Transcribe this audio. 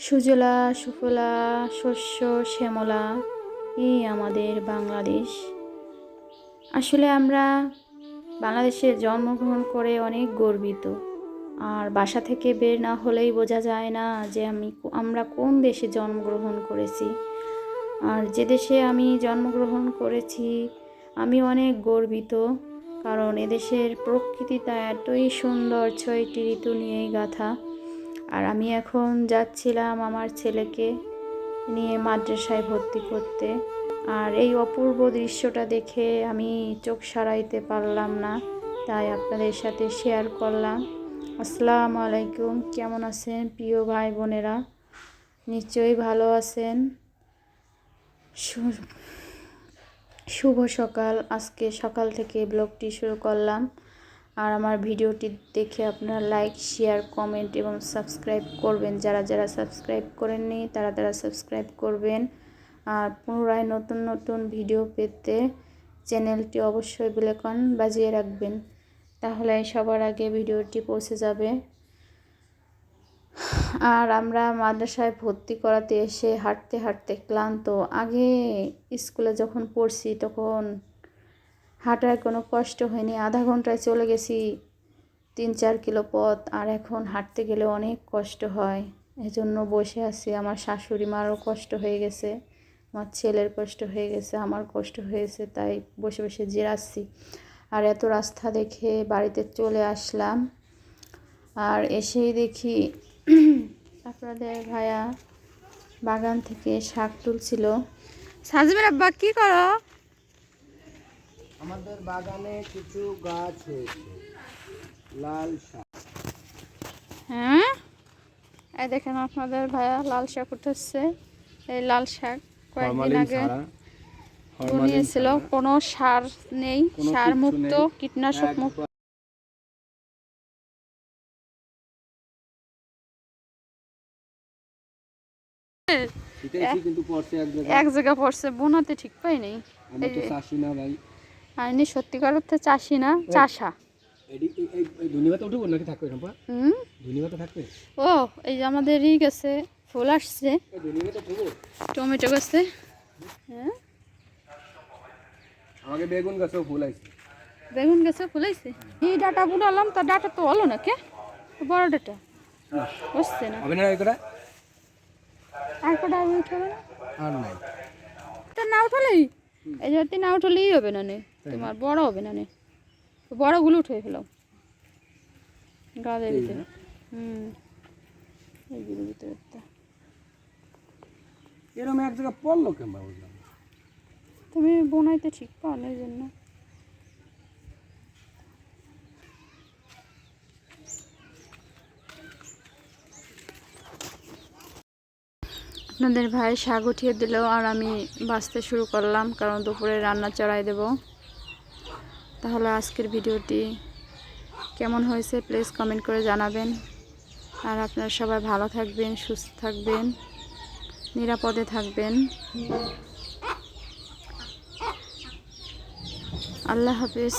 সুজলা সুফলা শস্য শ্যামলা, এই আমাদের বাংলাদেশ। আসলে আমরা বাংলাদেশে জন্মগ্রহণ করে অনেক গর্বিত। আর বাসা থেকে বের না হলেই বোঝা যায় না যে আমরা কোন দেশে জন্মগ্রহণ করেছি। আর যে দেশে আমি জন্মগ্রহণ করেছি আমি অনেক গর্বিত, কারণ এদেশের প্রকৃতিটা এতই সুন্দর, 6টি ঋতু নিয়েই গাথা। আর আমি এখন যাচ্ছিলাম আমার ছেলেকে নিয়ে মাদ্রাসায় ভর্তি করতে। আর এই অপূর্ব দৃশ্যটা দেখে আমি চোখ সরাইতে পারলাম না, তাই আপনাদের সাথে শেয়ার করলাম। আসসালামু আলাইকুম, কেমন আছেন প্রিয় ভাই বোনেরা? নিশ্চয়ই ভালো আছেন। শুভ সকাল। আজকে সকাল থেকে ব্লগটি শুরু করলাম। আর আমার ভিডিওটি দেখে আপনারা লাইক, শেয়ার, কমেন্ট এবং সাবস্ক্রাইব করবেন। যারা যারা সাবস্ক্রাইব করেননি তারা সাবস্ক্রাইব করবেন। আর পুনরায় নতুন নতুন ভিডিও পেতে চ্যানেলটি অবশ্যই বেল আইকন বাজিয়ে রাখবেন, তাহলে সবার আগে ভিডিওটি পৌঁছে যাবে। আর আমরা মাদ্রাসায় ভর্তি করাতে এসে হাঁটতে হাঁটতে ক্লান্ত। আগে স্কুলে যখন পড়ছি তখন হাঁটায় কোনো কষ্ট হয়নি, আধা ঘন্টায় চলে গেছি 3-4 কিলো পথ। আর এখন হাঁটতে গেলে অনেক কষ্ট হয়, এজন্য বসে আছি। আমার শাশুড়ি মারও কষ্ট হয়ে গেছে, আমার ছেলের কষ্ট হয়ে গেছে, আমার কষ্ট হয়েছে, তাই বসে বসে জিরাচ্ছি। আর এত রাস্তা দেখে বাড়িতে চলে আসলাম। আর এসেই দেখি আপনাদের ভাইয়া বাগান থেকে শাক তুলছিল। সাজমের আব্বা কি করো? আমাদের বাগানে কিছু গাছ হয়েছে লাল শাক। হ্যাঁ, এই দেখেন আপনাদের ভাইয়া লাল শাক উঠেছে। এই লাল শাক কয়েকদিন আগে বুনিয়েছিল, কোনো সার নেই, সার মুক্ত, কীটনাশক মুক্ত। এক জায়গা পড়ছে, বোনাতে ঠিক পাই নাই। আর ইনি সত্যিকার অর্থে চাষি না, চাষা। ও এই যে আমাদের ই গেছে, ফুল আসছে, টমেটো গাছে। হ্যাঁ, আমাকে বেগুন গাছেও ফুল আইছে। বেগুন গাছে ফুল আইছে। এই ডাটা বুনালাম, তা ডাটা তো হলো না, কে বড় ডাটা বুঝছে না। আর কটা উঠাবে না, আর নাই তা না উঠালেই এই যে না উঠালেই হবে না, নে তোমার বড় হবে না, নে বড়গুলো উঠে ফেলাও গাছের ভিতরে। এইগুলো ভিতরে এরকম এক জায়গা পড়লো কেমন বুঝলাম। তুমি বোনাইতে ঠিক পাও না, এই জন্য। আপনাদের ভাই শাক উঠিয়ে দিল আর আমি বাছতে শুরু করলাম, কারণ দুপুরে রান্না চড়াই দেব। তাহলে আজকের ভিডিওটি কেমন হয়েছে প্লিজ কমেন্ট করে জানাবেন। আর আপনারা সবাই ভালো থাকবেন, সুস্থ থাকবেন, নিরাপদে থাকবেন। আল্লাহ হাফেজ।